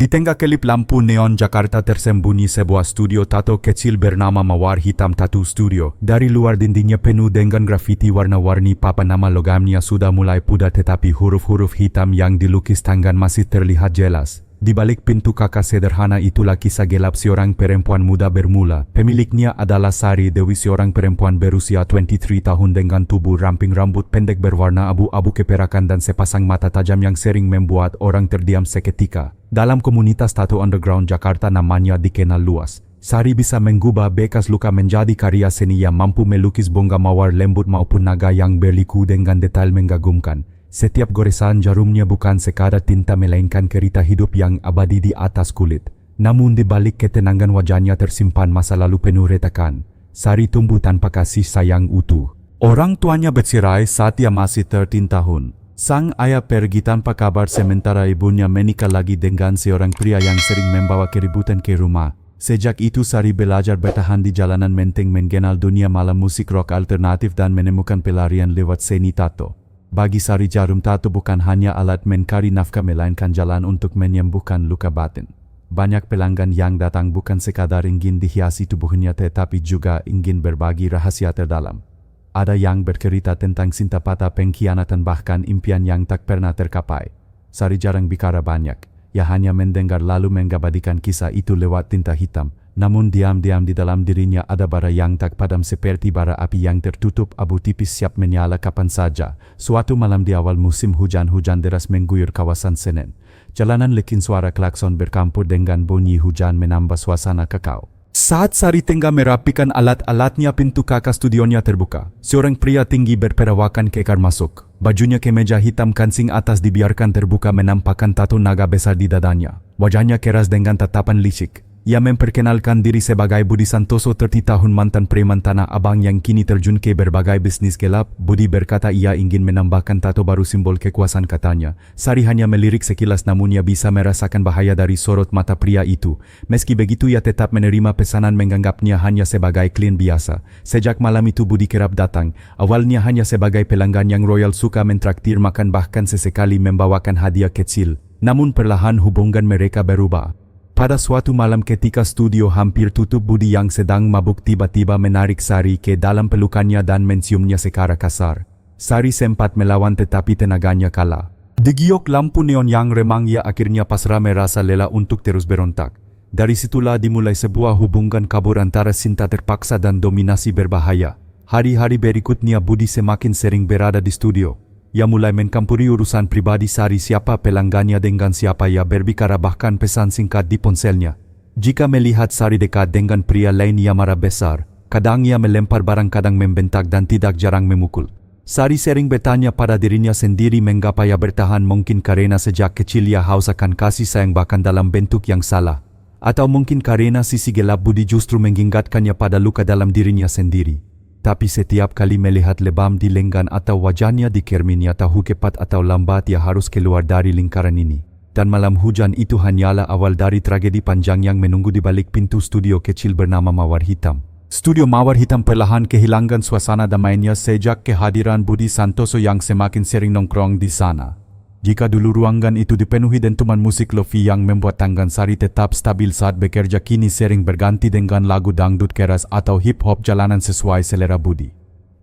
Di tengah kelip lampu neon Jakarta tersembunyi sebuah studio tato kecil bernama Mawar Hitam Tattoo Studio. Dari luar dindingnya penuh dengan grafiti warna-warni, papan nama logamnya sudah mulai pudar tetapi huruf-huruf hitam yang dilukis tangan masih terlihat jelas. Di balik pintu kakak sederhana itulah kisah gelap seorang perempuan muda bermula. Pemiliknya adalah Sari Dewi, seorang perempuan berusia 23 tahun dengan tubuh ramping, rambut pendek berwarna abu-abu keperakan dan sepasang mata tajam yang sering membuat orang terdiam seketika. Dalam komunitas tato underground Jakarta namanya dikenal luas. Sari bisa mengubah bekas luka menjadi karya seni yang mampu melukis bunga mawar lembut maupun naga yang berliku dengan detail mengagumkan. Setiap goresan jarumnya bukan sekadar tinta melainkan cerita hidup yang abadi di atas kulit. Namun di balik ketenangan wajahnya tersimpan masa lalu penuh retakan. Sari tumbuh tanpa kasih sayang utuh. Orang tuanya bercerai saat ia masih 13 tahun. Sang ayah pergi tanpa kabar sementara ibunya menikah lagi dengan seorang pria yang sering membawa keributan ke rumah. Sejak itu Sari belajar bertahan di jalanan menteng, mengenal dunia malam musik rock alternatif dan menemukan pelarian lewat seni tato. Bagi Sari, jarum tato bukan hanya alat mencari nafkah melainkan jalan untuk menyembuhkan luka batin. Banyak pelanggan yang datang bukan sekadar ingin dihiasi tubuhnya tetapi juga ingin berbagi rahasia terdalam. Ada yang bercerita tentang cinta patah, pengkhianatan, bahkan impian yang tak pernah tercapai. Sari jarang bicara banyak. Ia hanya mendengar lalu mengabadikan kisah itu lewat tinta hitam. Namun diam-diam di dalam dirinya ada bara yang tak padam, seperti bara api yang tertutup abu tipis siap menyala kapan saja. Suatu malam di awal musim hujan deras mengguyur kawasan Senen. Jalanan licin, suara klakson bercampur dengan bunyi hujan menambah suasana kekau. Saat Sari tengah merapikan alat-alatnya, pintu kakak studionya terbuka. Seorang pria tinggi berperawakan kekar masuk. Bajunya kemeja hitam kancing atas dibiarkan terbuka menampakkan tato naga besar di dadanya. Wajahnya keras dengan tatapan licik. Ia memperkenalkan diri sebagai Budi Santoso, 30 tahun, mantan preman Tanah Abang yang kini terjun ke berbagai bisnis gelap. Budi berkata ia ingin menambahkan tato baru simbol kekuasaan katanya. Sari hanya melirik sekilas namun ia bisa merasakan bahaya dari sorot mata pria itu. Meski begitu ia tetap menerima pesanan, menganggapnya hanya sebagai klien biasa. Sejak malam itu Budi kerap datang. Awalnya hanya sebagai pelanggan yang royal, suka mentraktir makan, bahkan sesekali membawakan hadiah kecil. Namun perlahan hubungan mereka berubah. Pada suatu malam ketika studio hampir tutup, Budi yang sedang mabuk tiba-tiba menarik Sari ke dalam pelukannya dan menciumnya secara kasar. Sari sempat melawan tetapi tenaganya kalah. Digiok lampu neon yang remang, ia akhirnya pasrah, merasa lelah untuk terus berontak. Dari situlah dimulai sebuah hubungan kabur antara cinta terpaksa dan dominasi berbahaya. Hari-hari berikutnya Budi semakin sering berada di studio. Ia mulai mencampuri urusan pribadi Sari, siapa pelanggannya, dengan siapa ia berbicara, bahkan pesan singkat di ponselnya. Jika melihat Sari dekat dengan pria lain ia marah besar. Kadang ia melempar barang, kadang membentak dan tidak jarang memukul. Sari sering bertanya pada dirinya sendiri mengapa ia bertahan. Mungkin karena sejak kecil ia haus akan kasih sayang, bahkan dalam bentuk yang salah. Atau mungkin karena sisi gelap Budi justru mengingatkannya pada luka dalam dirinya sendiri. Tapi setiap kali melihat lebam di lengan atau wajahnya di cermin, ia tahu cepat atau lambat ia harus keluar dari lingkaran ini. Dan malam hujan itu hanyalah awal dari tragedi panjang yang menunggu di balik pintu studio kecil bernama Mawar Hitam. Studio Mawar Hitam perlahan kehilangan suasana damainya sejak kehadiran Budi Santoso yang semakin sering nongkrong di sana. Jika dulu ruangan itu dipenuhi dentuman musik lofi yang membuat tangan Sari tetap stabil saat bekerja, kini sering berganti dengan lagu dangdut keras atau hip-hop jalanan sesuai selera Budi.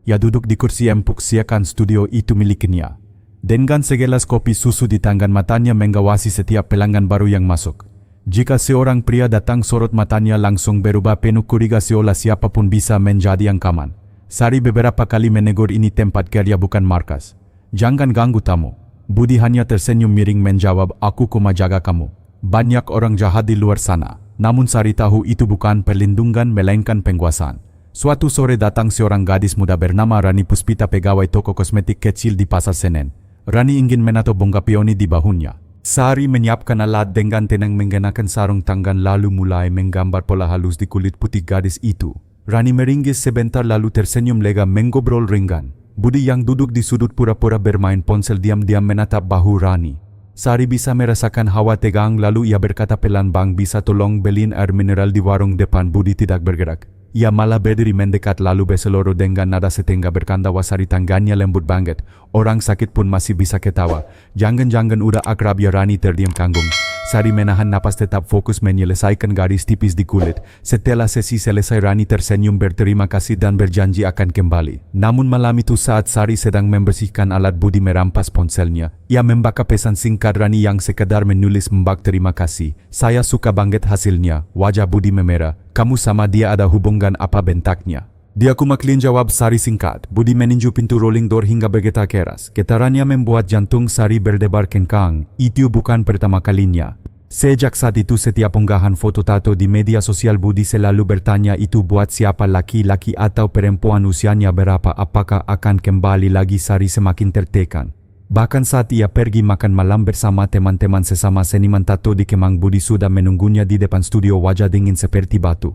Ia duduk di kursi empuk seakan studio itu miliknya. Dengan segelas kopi susu di tangan, matanya mengawasi setiap pelanggan baru yang masuk. Jika seorang pria datang, sorot matanya langsung berubah penuh curiga seolah siapapun bisa menjadi ancaman. Sari beberapa kali menegur, ini tempat kerja bukan markas. Jangan ganggu tamu. Budi hanya tersenyum miring menjawab, aku cuma jaga kamu. Banyak orang jahat di luar sana. Namun Sari tahu itu bukan perlindungan melainkan penguasaan. Suatu sore datang seorang gadis muda bernama Rani Puspita, pegawai toko kosmetik kecil di Pasar Senen. Rani ingin menato bunga peoni di bahunya. Sari menyiapkan alat dengan tenang, mengenakan sarung tangan lalu mulai menggambar pola halus di kulit putih gadis itu. Rani meringis sebentar lalu tersenyum lega mengobrol ringan. Budi yang duduk di sudut pura-pura bermain ponsel diam-diam menatap bahu Rani. Sari bisa merasakan hawa tegang lalu ia berkata pelan, bang bisa tolong beliin air mineral di warung depan. Budi tidak bergerak. Ia malah berdiri mendekat lalu berseloroh dengan nada setengah berkanda Sari tangannya lembut banget. Orang sakit pun masih bisa ketawa. Jangan-jangan udah akrab ya Rani terdiam kanggung. Sari menahan napas tetap fokus menyelesaikan garis tipis di kulit. Setelah sesi selesai Rani tersenyum berterima kasih dan berjanji akan kembali. Namun malam itu saat Sari sedang membersihkan alat Budi merampas ponselnya. Ia membaca pesan singkat Rani yang sekedar menulis membak terima kasih. Saya suka banget hasilnya. Wajah Budi memerah. Kamu sama dia ada hubungan apa bentaknya? Dia kumaklin jawab Sari singkat. Budi meninju pintu rolling door hingga bergetar keras. Getarannya membuat jantung Sari berdebar kencang. Itu bukan pertama kalinya. Sejak saat itu setiap unggahan foto tato di media sosial Budi selalu bertanya itu buat siapa, laki-laki atau perempuan, usianya berapa, apakah akan kembali lagi. Sari semakin tertekan. Bahkan saat ia pergi makan malam bersama teman-teman sesama seniman tato di Kemang, Budi sudah menunggunya di depan studio, wajah dingin seperti batu.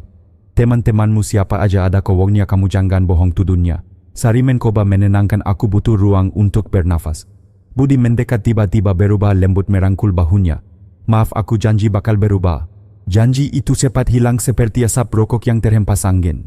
Teman-temanmu siapa aja ada kowongnya, kamu jangan bohong, tuduhnya. Sari mencoba menenangkan, aku butuh ruang untuk bernafas. Budi mendekat, tiba-tiba berubah lembut merangkul bahunya. Maaf, aku janji bakal berubah. Janji itu cepat hilang seperti asap rokok yang terhempas angin.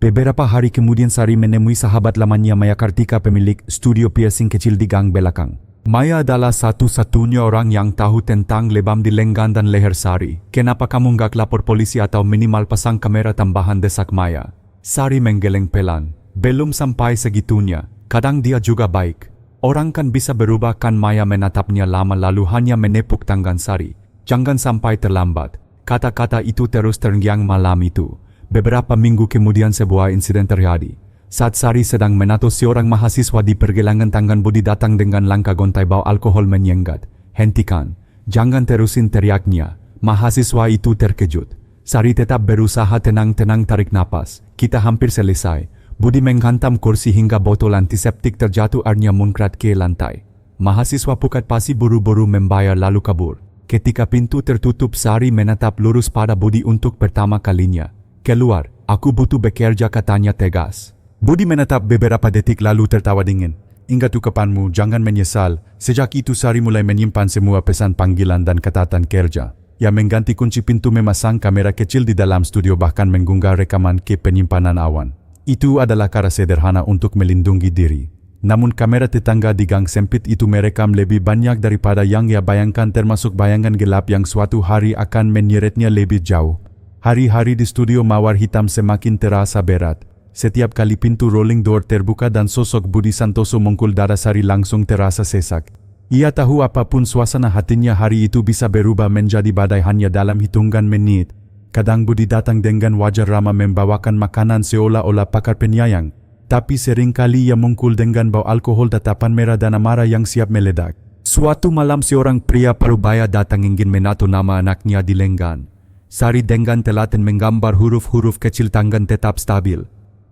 Beberapa hari kemudian Sari menemui sahabat lamanya Maya Kartika, pemilik studio piercing kecil di gang belakang. Maya adalah satu-satunya orang yang tahu tentang lebam di lengan dan leher Sari. Kenapa kamu nggak lapor polisi atau minimal pasang kamera tambahan, desak Maya. Sari menggeleng pelan. Belum sampai segitunya. Kadang dia juga baik. Orang kan bisa berubah, kan? Maya menatapnya lama lalu hanya menepuk tangan Sari. Jangan sampai terlambat. Kata-kata itu terus terngiang malam itu. Beberapa minggu kemudian sebuah insiden terjadi. Saat Sari sedang menato seorang mahasiswa di pergelangan tangan, Budi datang dengan langkah gontai, bau alkohol menyengat. Hentikan. Jangan terusin, teriaknya. Mahasiswa itu terkejut. Sari tetap berusaha tenang-tenang tarik napas. Kita hampir selesai. Budi menghantam kursi hingga botol antiseptik terjatuh, airnya muncrat ke lantai. Mahasiswa pukat pasi buru-buru membayar lalu kabur. Ketika pintu tertutup, Sari menatap lurus pada Budi untuk pertama kalinya. Keluar, aku butuh bekerja, katanya tegas. Budi menatap beberapa detik lalu tertawa dingin. Ingat ucapanmu, jangan menyesal. Sejak itu Sari mulai menyimpan semua pesan panggilan dan catatan kerja. Ia mengganti kunci pintu, memasang kamera kecil di dalam studio, bahkan mengunggah rekaman ke penyimpanan awan. Itu adalah cara sederhana untuk melindungi diri. Namun kamera tetangga di gang sempit itu merekam lebih banyak daripada yang ia bayangkan, termasuk bayangan gelap yang suatu hari akan menyeretnya lebih jauh. Hari-hari di studio Mawar Hitam semakin terasa berat. Setiap kali pintu rolling door terbuka dan sosok Budi Santoso muncul, dada Sari langsung terasa sesak. Ia tahu apapun suasana hatinya hari itu bisa berubah menjadi badai hanya dalam hitungan menit. Kadang Budi datang dengan wajah ramah membawakan makanan seolah-olah pakar penyayang. Tapi seringkali ia muncul dengan bau alkohol, tatapan merah dan amarah yang siap meledak. Suatu malam seorang pria parubaya datang ingin menato nama anaknya di lengan. Sari dengan telaten menggambar huruf-huruf kecil, tangan tetap stabil.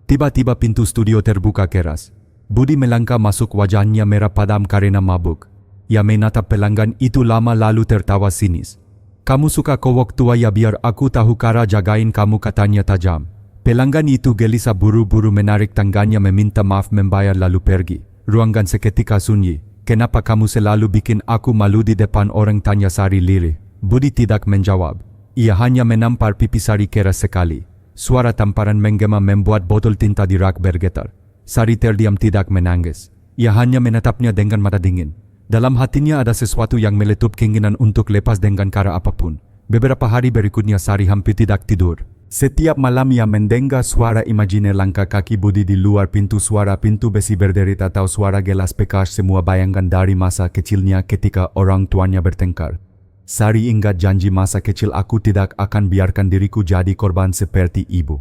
Tiba-tiba pintu studio terbuka keras. Budi melangkah masuk, wajahnya merah padam karena mabuk. Ia menatap pelanggan itu lama lalu tertawa sinis. Kamu suka kowok tua ya, biar aku tahu cara jagain kamu, katanya tajam. Pelanggan itu gelisah, buru-buru menarik tangannya meminta maaf, membayar lalu pergi. Ruangan seketika sunyi. Kenapa kamu selalu bikin aku malu di depan orang, tanya Sari lirih. Budi tidak menjawab. Ia hanya menampar pipi Sari keras sekali. Suara tamparan menggema membuat botol tinta di rak bergetar. Sari terdiam, tidak menangis. Ia hanya menatapnya dengan mata dingin. Dalam hatinya ada sesuatu yang meletup keinginan untuk lepas dengan cara apapun. Beberapa hari berikutnya Sari hampir tidak tidur. Setiap malam ia mendengar suara imajiner langkah kaki Budi di luar pintu, suara pintu besi berderit atau suara gelas bekas, semua bayangan dari masa kecilnya ketika orang tuanya bertengkar. Sari ingat janji masa kecil, aku tidak akan biarkan diriku jadi korban seperti ibu.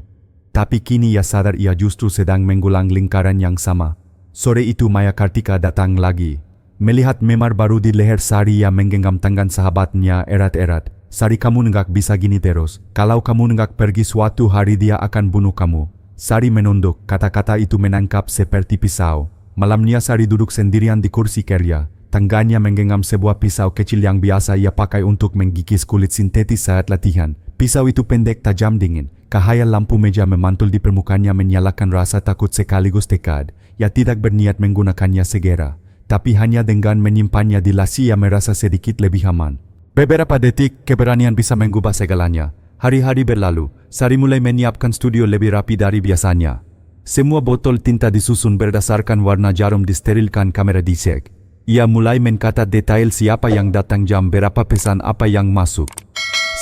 Tapi kini ia sadar ia justru sedang mengulang lingkaran yang sama. Sore itu Maya Kartika datang lagi. Melihat memar baru di leher Sari, ia menggenggam tangan sahabatnya erat-erat. Sari, kamu nggak bisa gini terus. Kalau kamu nggak pergi, suatu hari dia akan bunuh kamu. Sari menunduk, kata-kata itu menangkap seperti pisau. Malamnya Sari duduk sendirian di kursi kerja. Tangannya menggenggam sebuah pisau kecil yang biasa ia pakai untuk menggigis kulit sintetis saat latihan. Pisau itu pendek, tajam, dingin. Cahaya lampu meja memantul di permukaannya menyalakan rasa takut sekaligus tekad. Ia tidak berniat menggunakannya segera. Tapi hanya dengan menyimpannya di laci ia merasa sedikit lebih aman. Beberapa detik keberanian bisa mengubah segalanya. Hari-hari berlalu, Sari mulai menyiapkan studio lebih rapi dari biasanya. Semua botol tinta disusun berdasarkan warna jarum disterilkan kamera disek. Ia mulai mencatat detail siapa yang datang jam berapa pesan apa yang masuk.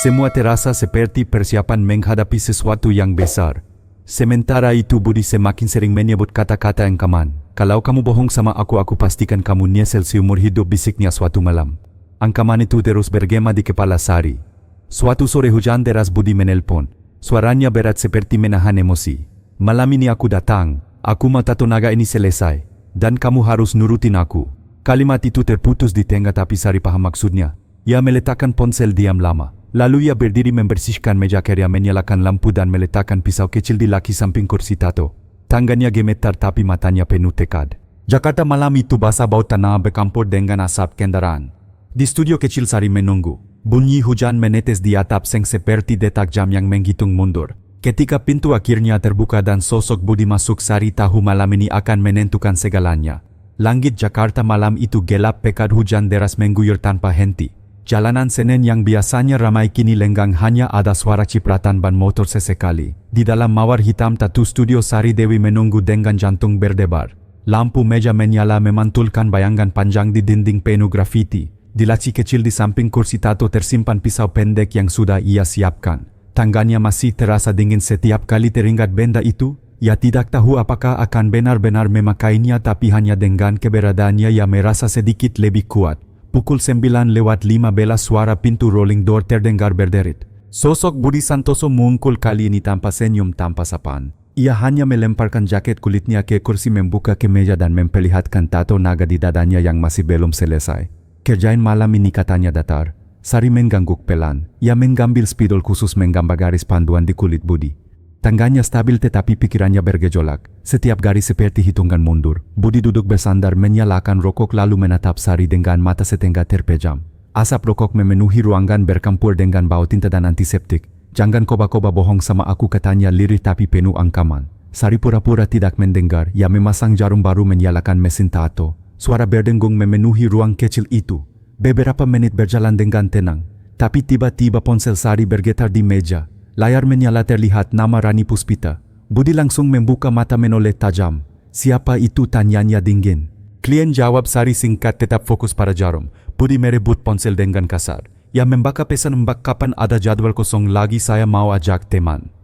Semua terasa seperti persiapan menghadapi sesuatu yang besar. Sementara itu Budi semakin sering menyebut kata-kata ancaman. Kalau kamu bohong sama aku pastikan kamu nyesel seumur hidup, bisiknya suatu malam. Ancaman itu terus bergema di kepala Sari. Suatu sore hujan deras Budi menelpon. Suaranya berat seperti menahan emosi. Malam ini aku datang. Aku mau tato naga ini selesai. Dan kamu harus nurutin aku. Kalimat itu terputus di tengah tapi Sari paham maksudnya. Ia meletakkan ponsel diam lama. Lalu ia berdiri membersihkan meja kerja, menyalakan lampu dan meletakkan pisau kecil di laki samping kursi tato. Tangannya gemetar tapi matanya penuh tekad. Jakarta malam itu basah, bau tanah bercampur dengan asap kendaraan. Di studio kecil Sari menunggu. Bunyi hujan menetes di atap seng seperti detak jam yang menghitung mundur. Ketika pintu akhirnya terbuka dan sosok Budi masuk, Sari tahu malam ini akan menentukan segalanya. Langit Jakarta malam itu gelap pekat, hujan deras mengguyur tanpa henti. Jalanan Senen yang biasanya ramai kini lenggang, hanya ada suara cipratan ban motor sesekali. Di dalam mawar hitam tattoo studio Sari Dewi menunggu dengan jantung berdebar. Lampu meja menyala memantulkan bayangan panjang di dinding penuh grafiti. Di laci kecil di samping kursi tato tersimpan pisau pendek yang sudah ia siapkan. Tangannya masih terasa dingin setiap kali teringat benda itu. Ia tidak tahu apakah akan benar-benar memakainya, tapi hanya dengan keberadaannya ia merasa sedikit lebih kuat. Pukul 9:15 suara pintu rolling door terdengar berderit. Sosok Budi Santoso muncul kali ini tanpa senyum, tanpa sapaan. Ia hanya melemparkan jaket kulitnya ke kursi, membuka kemeja dan memperlihatkan tato naga di dadanya yang masih belum selesai. Kerjain malam ini, katanya datar. Sari mengangguk pelan. Ia mengambil spidol khusus menggambar garis panduan di kulit Budi. Tangannya stabil tetapi pikirannya bergejolak. Setiap garis seperti hitungan mundur. Budi duduk bersandar menyalakan rokok lalu menatap Sari dengan mata setengah terpejam. Asap rokok memenuhi ruangan bercampur dengan bau tinta dan antiseptik. Jangan koba-koba bohong sama aku, katanya lirih tapi penuh ancaman. Sari pura-pura tidak mendengar. Ia memasang jarum baru menyalakan mesin tato. Suara berdengung memenuhi ruang kecil itu. Beberapa menit berjalan dengan tenang. Tapi tiba-tiba ponsel Sari bergetar di meja. Layar menyala, terlihat nama Rani Puspita. Budi langsung membuka mata menoleh tajam. Siapa itu, tanyanya dingin. Klien, jawab Sari singkat tetap fokus pada jarum. Budi merebut ponsel dengan kasar. Ia membaca pesan, "Mbak, kapan ada jadwal kosong lagi, saya mau ajak teman."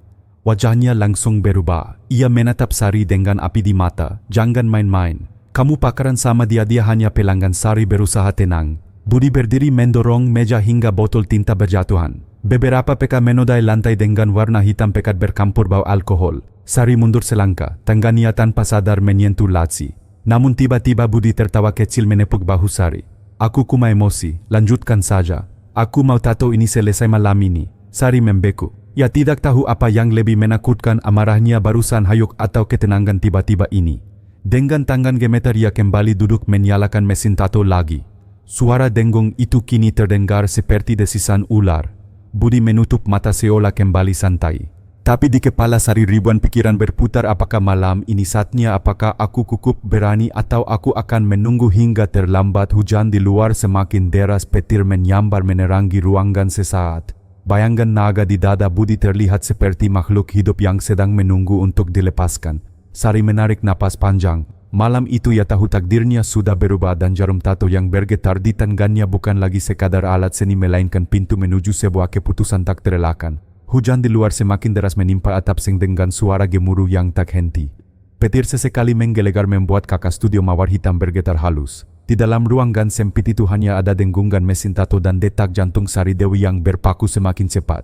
Wajahnya langsung berubah. Ia menatap Sari dengan api di mata. "Jangan main-main. Kamu pacaran sama dia hanya pelanggan." Sari berusaha tenang. Budi berdiri mendorong meja hingga botol tinta berjatuhan. Beberapa peka menodai lantai dengan warna hitam pekat bercampur bau alkohol. Sari mundur selangkah, tangannya tanpa sadar menyentuh laci. Namun tiba-tiba Budi tertawa kecil menepuk bahu Sari. "Aku cuma emosi, lanjutkan saja. Aku mau tato ini selesai malam ini." Sari membeku. Ia tidak tahu apa yang lebih menakutkan, amarahnya barusan hayuk atau ketenangan tiba-tiba ini. Dengan tangan gemetar ia kembali duduk menyalakan mesin tato lagi. Suara dengung itu kini terdengar seperti desisan ular. Budi menutup mata seolah kembali santai. Tapi di kepala Sari ribuan pikiran berputar. Apakah malam ini saatnya? Apakah aku cukup berani atau aku akan menunggu hingga terlambat? Hujan di luar semakin deras, petir menyambar menerangi ruangan sesaat. Bayangan naga di dada Budi terlihat seperti makhluk hidup yang sedang menunggu untuk dilepaskan. Sari menarik napas panjang. Malam itu ia tahu takdirnya sudah berubah dan jarum tato yang bergetar di tangannya bukan lagi sekadar alat seni melainkan pintu menuju sebuah keputusan tak terelakkan. Hujan di luar semakin deras menimpa atap seng dengan suara gemuruh yang tak henti. Petir sesekali menggelegar membuat kaca studio mawar hitam bergetar halus. Di dalam ruangan sempit itu hanya ada denggungan mesin tato dan detak jantung Sari Dewi yang berpaku semakin cepat.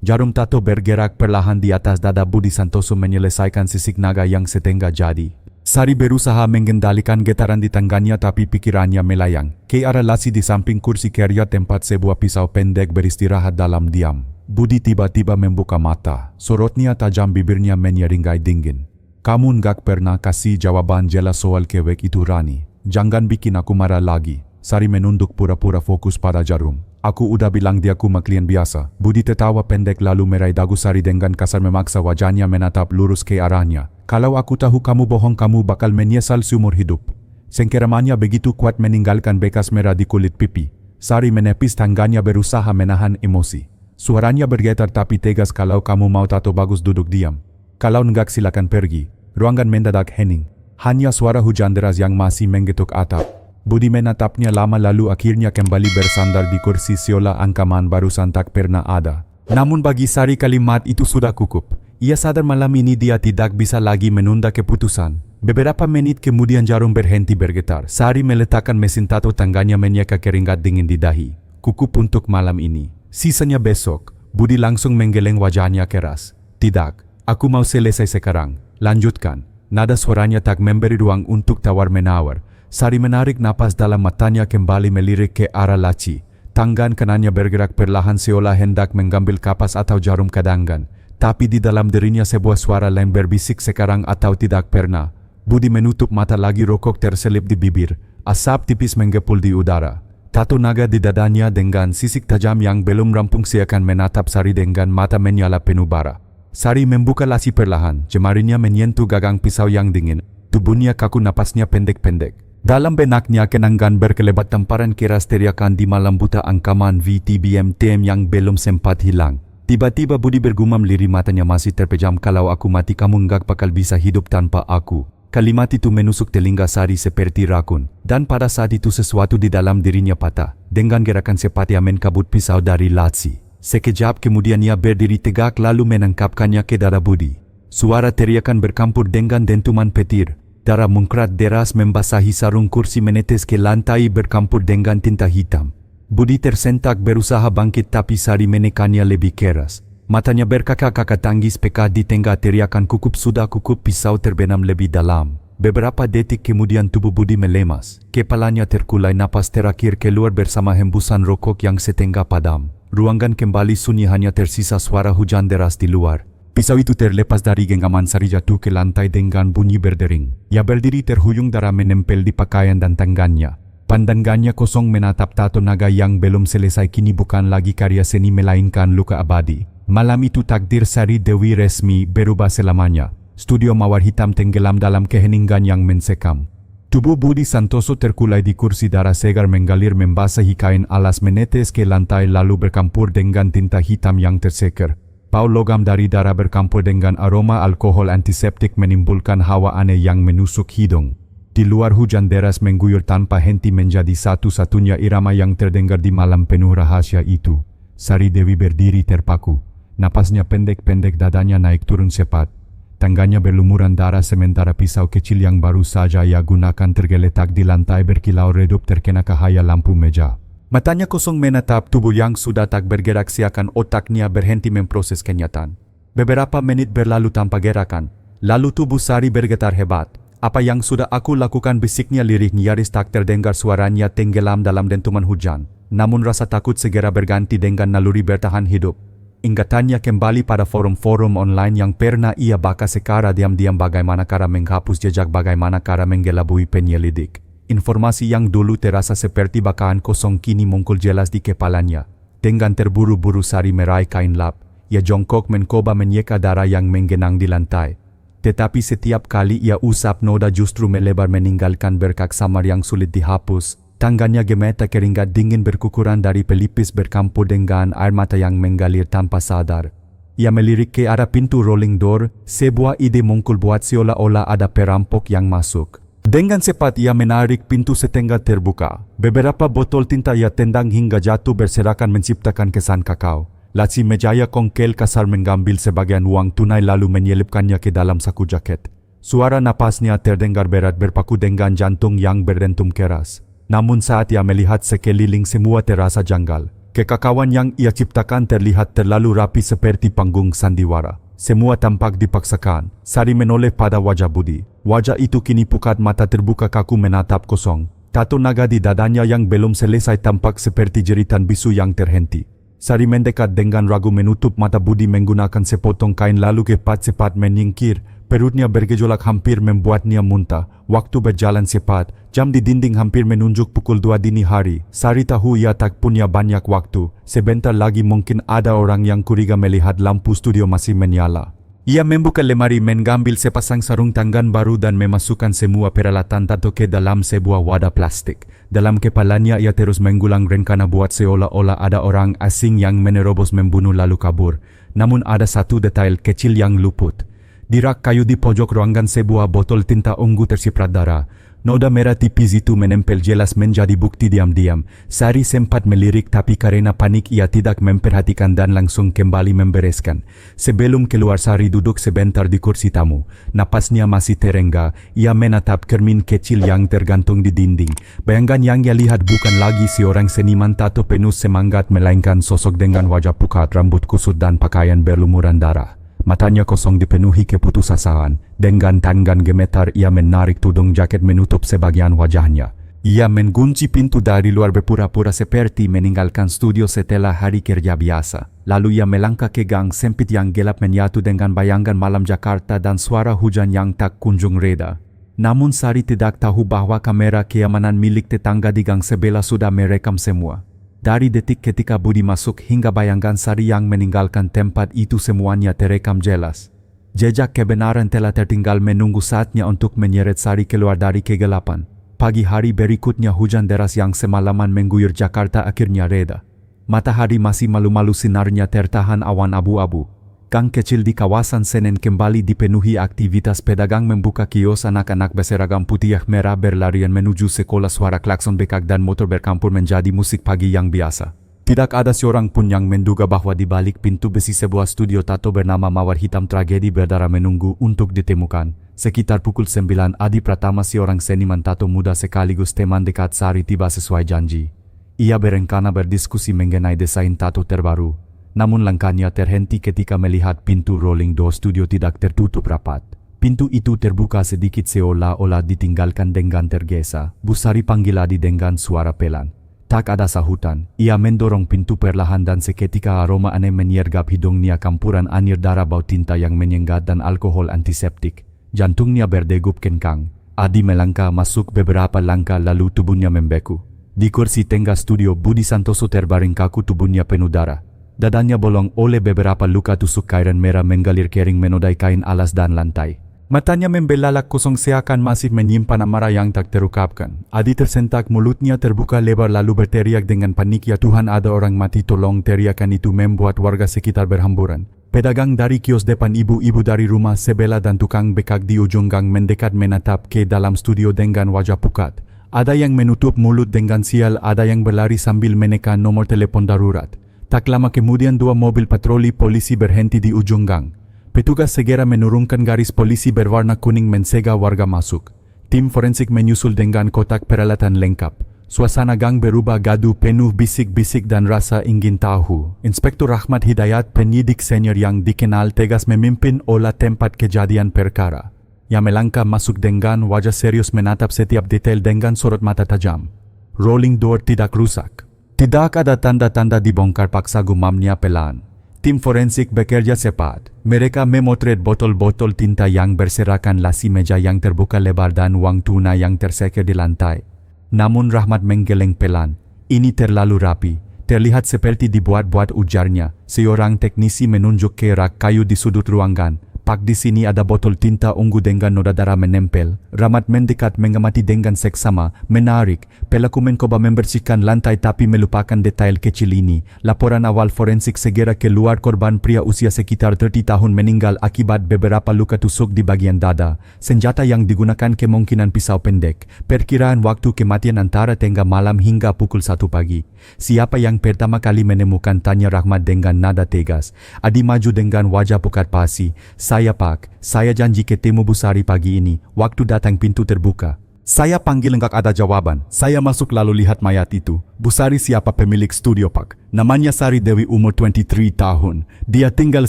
Jarum tato bergerak perlahan di atas dada Budi Santoso menyelesaikan sisik naga yang setengah jadi. Sari berusaha mengendalikan getaran di tangannya tapi pikirannya melayang ke arah laci di samping kursi kerja tempat sebuah pisau pendek beristirahat dalam diam. Budi tiba-tiba membuka mata. Sorotnya tajam, bibirnya menyeringai dingin. "Kamu nggak pernah kasih jawaban jelas soal kewek itu, Rani. Jangan bikin aku marah lagi." Sari menunduk pura-pura fokus pada jarum. "Aku udah bilang dia cuma klien biasa." Budi tertawa pendek lalu meraih dagu Sari dengan kasar memaksa wajahnya menatap lurus ke arahnya. "Kalau aku tahu kamu bohong, kamu bakal menyesal seumur hidup." Sengkeramannya begitu kuat meninggalkan bekas merah di kulit pipi. Sari menepis tangannya berusaha menahan emosi. Suaranya bergetar tapi tegas. Kalau kamu mau tato bagus duduk diam. Kalau enggak silakan pergi. Ruangan mendadak hening. Hanya suara hujan deras yang masih menggetuk atap. Budi menatapnya lama lalu akhirnya kembali bersandar di kursi seolah ancaman barusan tak pernah ada. Namun bagi Sari kalimat itu sudah cukup. Ia sadar malam ini dia tidak bisa lagi menunda keputusan. Beberapa menit kemudian jarum berhenti bergetar. Sari meletakkan mesin tato tangannya menyeka keringat dingin di dahi. Cukup untuk malam ini. Sisanya besok. Budi langsung menggeleng wajahnya keras. Tidak, aku mau selesai sekarang. Lanjutkan. Nada suaranya tak memberi ruang untuk tawar-menawar. Sari menarik napas dalam, matanya kembali melirik ke arah laci. Tangan kanannya bergerak perlahan seolah hendak mengambil kapas atau jarum cadangan. Tapi di dalam dirinya sebuah suara lain berbisik sekarang atau tidak pernah. Budi menutup mata lagi, rokok terselip di bibir. Asap tipis menggepul di udara. Tato naga di dadanya dengan sisik tajam yang belum rampung seakan menatap Sari dengan mata menyala penuh bara. Sari membuka laci perlahan, jemarinya menyentuh gagang pisau yang dingin. Tubuhnya kaku, napasnya pendek-pendek. Dalam benaknya kenangan berkelebat, temparan keras teriakan di malam buta, ancaman VTBM yang belum sempat hilang. Tiba-tiba Budi bergumam lirih, matanya masih terpejam. Kalau aku mati kamu enggak bakal bisa hidup tanpa aku. Kalimat itu menusuk telinga Sari seperti rakun. Dan pada saat itu sesuatu di dalam dirinya patah. Dengan gerakan cepat ia mencabut pisau dari laci. Sekejap kemudian ia berdiri tegak lalu menangkapkannya ke dada Budi. Suara teriakan bercampur dengan dentuman petir. Darah mengkerat deras membasahi sarung kursi, menetes ke lantai bercampur dengan tinta hitam. Budi tersentak berusaha bangkit tapi Sari menekannya lebih keras. Matanya berkakak-kakak tangis pekat di tengah teriakan. Kukup, sudah kukup. Pisau terbenam lebih dalam. Beberapa detik kemudian tubuh Budi melemas. Kepalanya terkulai, napas terakhir keluar bersama hembusan rokok yang setengah padam. Ruangan kembali sunyi, hanya tersisa suara hujan deras di luar. Pisau itu terlepas dari genggaman Sari, jatuh ke lantai dengan bunyi berdering. Ia berdiri terhuyung, darah menempel di pakaian dan tangannya. Pandangannya kosong menatap tato naga yang belum selesai. Kini bukan lagi karya seni melainkan luka abadi. Malam itu takdir Sari Dewi resmi berubah selamanya. Studio Mawar Hitam tenggelam dalam keheningan yang mensekam. Tubuh Budi Santoso terkulai di kursi, darah segar mengalir membasahi kain alas, menetes ke lantai lalu bercampur dengan tinta hitam yang terseker. Bau logam dari darah bercampur dengan aroma alkohol antiseptik menimbulkan hawa aneh yang menusuk hidung. Di luar hujan deras mengguyur tanpa henti, menjadi satu-satunya irama yang terdengar di malam penuh rahasia itu. Sari Dewi berdiri terpaku. Napasnya pendek-pendek, dadanya naik turun cepat. Tangannya berlumuran darah sementara pisau kecil yang baru saja ia gunakan tergeletak di lantai berkilau redup terkena cahaya lampu meja. Matanya kosong menatap tubuh yang sudah tak bergerak seakan otaknya berhenti memproses kenyataan. Beberapa menit berlalu tanpa gerakan. Lalu tubuh Sari bergetar hebat. Apa yang sudah aku lakukan, bisiknya lirih, nyaris tak terdengar suaranya tenggelam dalam dentuman hujan. Namun rasa takut segera berganti dengan naluri bertahan hidup. Ingatannya kembali pada forum-forum online yang pernah ia baca, secara diam-diam bagaimana cara menghapus jejak, bagaimana cara menggelabui penyelidik. Informasi yang dulu terasa seperti bacaan kosong kini muncul jelas di kepalanya. Dengan terburu-buru Sari meraih kain lap. Ia jongkok mencoba menyeka darah yang menggenang di lantai. Tetapi setiap kali ia usap, noda justru melebar meninggalkan berkak samar yang sulit dihapus. Tangannya gemetar, keringat dingin berkukuran dari pelipis bercampur dengan air mata yang mengalir tanpa sadar. Ia melirik ke arah pintu rolling door. Sebuah ide muncul buat seolah-olah ada perampok yang masuk. Dengan cepat ia menarik pintu setengah terbuka. Beberapa botol tinta ia tendang hingga jatuh berserakan menciptakan kesan kakao. Laci mejanya kongkel kasar mengambil sebagian uang tunai lalu menyelipkannya ke dalam saku jaket. Suara napasnya terdengar berat berpaku dengan jantung yang berdentum keras. Namun saat ia melihat sekeliling semua terasa janggal. Kekacauan yang ia ciptakan terlihat terlalu rapi seperti panggung sandiwara. Semua tampak dipaksakan. Sari menoleh pada wajah Budi. Wajah itu kini pucat, mata terbuka kaku menatap kosong. Tato naga di dadanya yang belum selesai tampak seperti jeritan bisu yang terhenti. Sari mendekat dengan ragu, menutup mata Budi menggunakan sepotong kain lalu cepat-cepat menyingkir. Perutnya bergejolak hampir membuatnya muntah. Waktu berjalan cepat. Jam di dinding hampir menunjuk pukul 2 dini hari. Sari tahu ia tak punya banyak waktu. Sebentar lagi mungkin ada orang yang curiga melihat lampu studio masih menyala. Ia membuka lemari, mengambil sepasang sarung tangan baru dan memasukkan semua peralatan tato ke dalam sebuah wadah plastik. Dalam kepalanya ia terus mengulang rencana buat seolah-olah ada orang asing yang menerobos membunuh lalu kabur. Namun ada satu detail kecil yang luput. Di rak kayu di pojok ruangan sebuah botol tinta ungu tersiprat darah. Noda merah tipis itu menempel jelas menjadi bukti diam-diam. Sari sempat melirik tapi karena panik ia tidak memperhatikan dan langsung kembali membereskan. Sebelum keluar Sari duduk sebentar di kursi tamu. Napasnya masih terengah. Ia menatap cermin kecil yang tergantung di dinding. Bayangan yang ia lihat bukan lagi seorang seniman tato penuh semangat, melainkan sosok dengan wajah pucat, rambut kusut dan pakaian berlumuran darah. Matanya kosong dipenuhi keputusasaan. Dengan tangan gemetar ia menarik tudung jaket menutup sebagian wajahnya. Ia mengunci pintu dari luar berpura-pura seperti meninggalkan studio setelah hari kerja biasa. Lalu ia melangkah ke gang sempit yang gelap menyatu dengan bayangan malam Jakarta dan suara hujan yang tak kunjung reda. Namun Sari tidak tahu bahwa kamera keamanan milik tetangga di gang sebelah sudah merekam semua. Dari detik ketika Budi masuk hingga bayangan Sari yang meninggalkan tempat itu, semuanya terekam jelas. Jejak kebenaran telah tertinggal menunggu saatnya untuk menyeret Sari keluar dari kegelapan. Pagi hari berikutnya hujan deras yang semalaman mengguyur Jakarta akhirnya reda. Matahari masih malu-malu sinarnya tertahan awan abu-abu. Gang kecil di kawasan Senen kembali dipenuhi aktivitas pedagang membuka kios, anak-anak berseragam putih merah berlarian menuju sekolah, suara klakson bekak dan motor bercampur menjadi musik pagi yang biasa. Tidak ada seorang pun yang menduga bahwa di balik pintu besi sebuah studio tato bernama Mawar Hitam tragedi berdarah menunggu untuk ditemukan. Sekitar pukul 9 Adi Pratama, seorang seniman tato muda sekaligus teman dekat Sari, tiba sesuai janji. Ia berencana berdiskusi mengenai desain tato terbaru. Namun langkahnya terhenti ketika melihat pintu rolling door studio tidak tertutup rapat. Pintu itu terbuka sedikit seolah-olah ditinggalkan dengan tergesa. Bu Sari panggil Adi dengan suara pelan. Tak ada sahutan. Ia mendorong pintu perlahan dan seketika aroma aneh menyergap hidungnya, campuran anir darah, bau tinta yang menyengat dan alkohol antiseptik. Jantungnya berdegup kencang. Adi melangkah masuk beberapa langkah lalu tubuhnya membeku. Di kursi tengah studio Budi Santoso terbaring kaku, tubuhnya penuh darah. Dadanya bolong oleh beberapa luka tusuk cairan merah mengalir kering menodai kain alas dan lantai. Matanya membelalak kosong seakan masih menyimpan amarah yang tak terungkapkan. Adi tersentak, mulutnya terbuka lebar lalu berteriak dengan panik, "Ya Tuhan, ada orang mati, tolong!" Teriakan itu membuat warga sekitar berhamburan. Pedagang dari kios depan, ibu-ibu dari rumah sebelah dan tukang bekak di ujung gang mendekat menatap ke dalam studio dengan wajah pucat. Ada yang menutup mulut dengan sial, ada yang berlari sambil menekan nomor telepon darurat. Tak lama kemudian 2 mobil patroli polisi berhenti di ujung gang. Petugas segera menurunkan garis polisi berwarna kuning mencegah warga masuk. Tim forensik menyusul dengan kotak peralatan lengkap. Suasana gang berubah gaduh, penuh bisik-bisik dan rasa ingin tahu. Inspektur Rahmat Hidayat, penyidik senior yang dikenal tegas, memimpin olah tempat kejadian perkara. Ia melangkah masuk dengan wajah serius menatap setiap detail dengan sorot mata tajam. Rolling door tidak rusak. Tidak ada tanda-tanda dibongkar paksa, gumamnya pelan. Tim forensik bekerja cepat. Mereka memotret botol-botol tinta yang berserakan, lasi meja yang terbuka lebar dan uang tunai yang terseker di lantai. Namun Rahmat menggeleng pelan. "Ini terlalu rapi. Terlihat seperti dibuat-buat," ujarnya. Seorang teknisi menunjuk ke rak kayu di sudut ruangan. "Pak, di sini ada botol tinta ungu dengan noda darah menempel." Rahmat mendekat mengamati dengan seksama. "Menarik. Pelaku mencoba membersihkan lantai tapi melupakan detail kecil ini." Laporan awal forensik segera keluar. Korban pria usia sekitar 30 tahun meninggal akibat beberapa luka tusuk di bagian dada. Senjata yang digunakan kemungkinan pisau pendek. Perkiraan waktu kematian antara tengah malam hingga pukul 1 pagi. "Siapa yang pertama kali menemukan?" tanya Rahmat dengan nada tegas. Adi maju dengan wajah pucat pasi. "Saya, Pak. Saya janji ketemu Bu Sari pagi ini. Waktu datang pintu terbuka. Saya panggil, enggak ada jawaban. Saya masuk lalu lihat mayat itu." "Bu Sari siapa?" "Pemilik studio, Pak. Namanya Sari Dewi, umur 23 tahun. Dia tinggal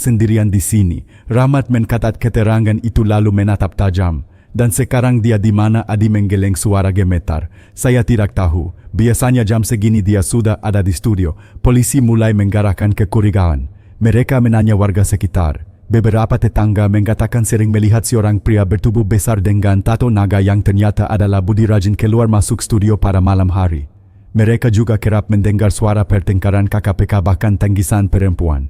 sendirian di sini." Rahmat mencatat keterangan itu lalu menatap tajam. "Dan sekarang dia di mana?" Adi menggeleng, suara gemetar. "Saya tidak tahu. Biasanya jam segini dia sudah ada di studio." Polisi mulai menggarahkan kecurigaan. Mereka menanya warga sekitar. Beberapa tetangga mengatakan sering melihat seorang pria bertubuh besar dengan tato naga yang ternyata adalah Budi rajin keluar masuk studio pada malam hari. Mereka juga kerap mendengar suara pertengkaran KKPK bahkan tangisan perempuan.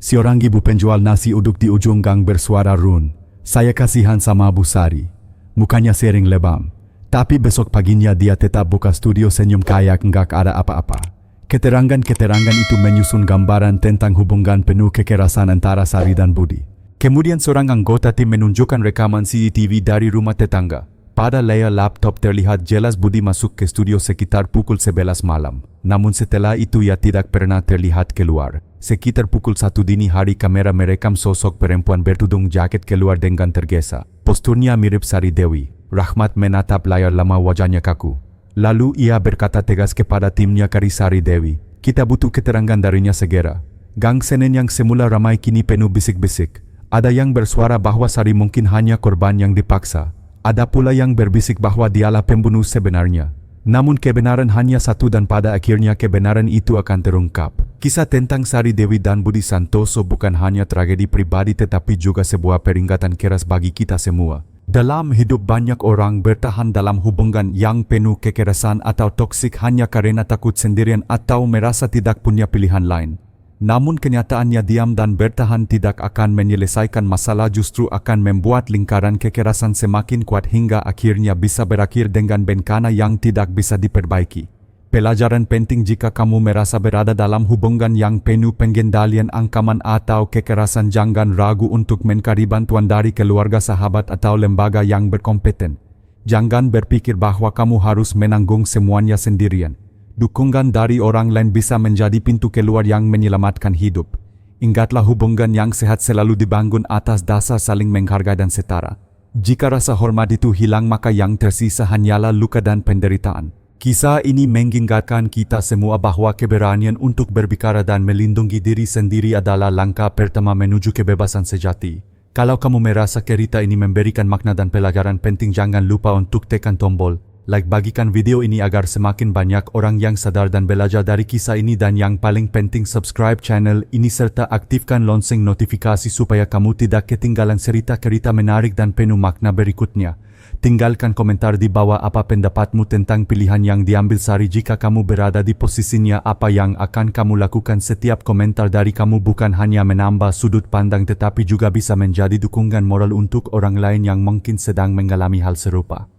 Seorang ibu penjual nasi uduk di ujung gang bersuara Run. Saya kasihan sama Bu Sari. Mukanya sering lebam. Tapi besok paginya dia tetap buka studio senyum kayak nggak ada apa-apa. Keterangan-keterangan itu menyusun gambaran tentang hubungan penuh kekerasan antara Sari dan Budi. Kemudian seorang anggota tim menunjukkan rekaman CCTV dari rumah tetangga. Pada layar laptop terlihat jelas Budi masuk ke studio sekitar pukul 11 malam. Namun setelah itu ia tidak pernah terlihat keluar. Sekitar pukul 1 dini hari kamera merekam sosok perempuan bertudung jaket keluar dengan tergesa. Posturnya mirip Sari Dewi. Rahmat menatap layar lama, wajahnya kaku. Lalu ia berkata tegas kepada timnya Kari Sari Dewi, "Kita butuh keterangan darinya segera." Gang Senen yang semula ramai kini penuh bisik-bisik. Ada yang bersuara bahwa Sari mungkin hanya korban yang dipaksa. Ada pula yang berbisik bahwa dialah pembunuh sebenarnya. Namun kebenaran hanya satu dan pada akhirnya kebenaran itu akan terungkap. Kisah tentang Sari Dewi dan Budi Santoso bukan hanya tragedi pribadi tetapi juga sebuah peringatan keras bagi kita semua. Dalam hidup banyak orang bertahan dalam hubungan yang penuh kekerasan atau toksik hanya karena takut sendirian atau merasa tidak punya pilihan lain. Namun kenyataannya diam dan bertahan tidak akan menyelesaikan masalah, justru akan membuat lingkaran kekerasan semakin kuat hingga akhirnya bisa berakhir dengan bencana yang tidak bisa diperbaiki. Pelajaran penting jika kamu merasa berada dalam hubungan yang penuh pengendalian ancaman atau kekerasan, jangan ragu untuk mencari bantuan dari keluarga, sahabat atau lembaga yang berkompeten. Jangan berpikir bahwa kamu harus menanggung semuanya sendirian. Dukungan dari orang lain bisa menjadi pintu keluar yang menyelamatkan hidup. Ingatlah, hubungan yang sehat selalu dibangun atas dasar saling menghargai dan setara. Jika rasa hormat itu hilang, maka yang tersisa hanyalah luka dan penderitaan. Kisah ini mengingatkan kita semua bahwa keberanian untuk berbicara dan melindungi diri sendiri adalah langkah pertama menuju kebebasan sejati. Kalau kamu merasa cerita ini memberikan makna dan pelajaran penting, jangan lupa untuk tekan tombol like, bagikan video ini agar semakin banyak orang yang sadar dan belajar dari kisah ini, dan yang paling penting subscribe channel ini serta aktifkan lonceng notifikasi supaya kamu tidak ketinggalan cerita-cerita menarik dan penuh makna berikutnya. Tinggalkan komentar di bawah apa pendapatmu tentang pilihan yang diambil Sari. Jika kamu berada di posisinya, apa yang akan kamu lakukan? Setiap komentar dari kamu bukan hanya menambah sudut pandang tetapi juga bisa menjadi dukungan moral untuk orang lain yang mungkin sedang mengalami hal serupa.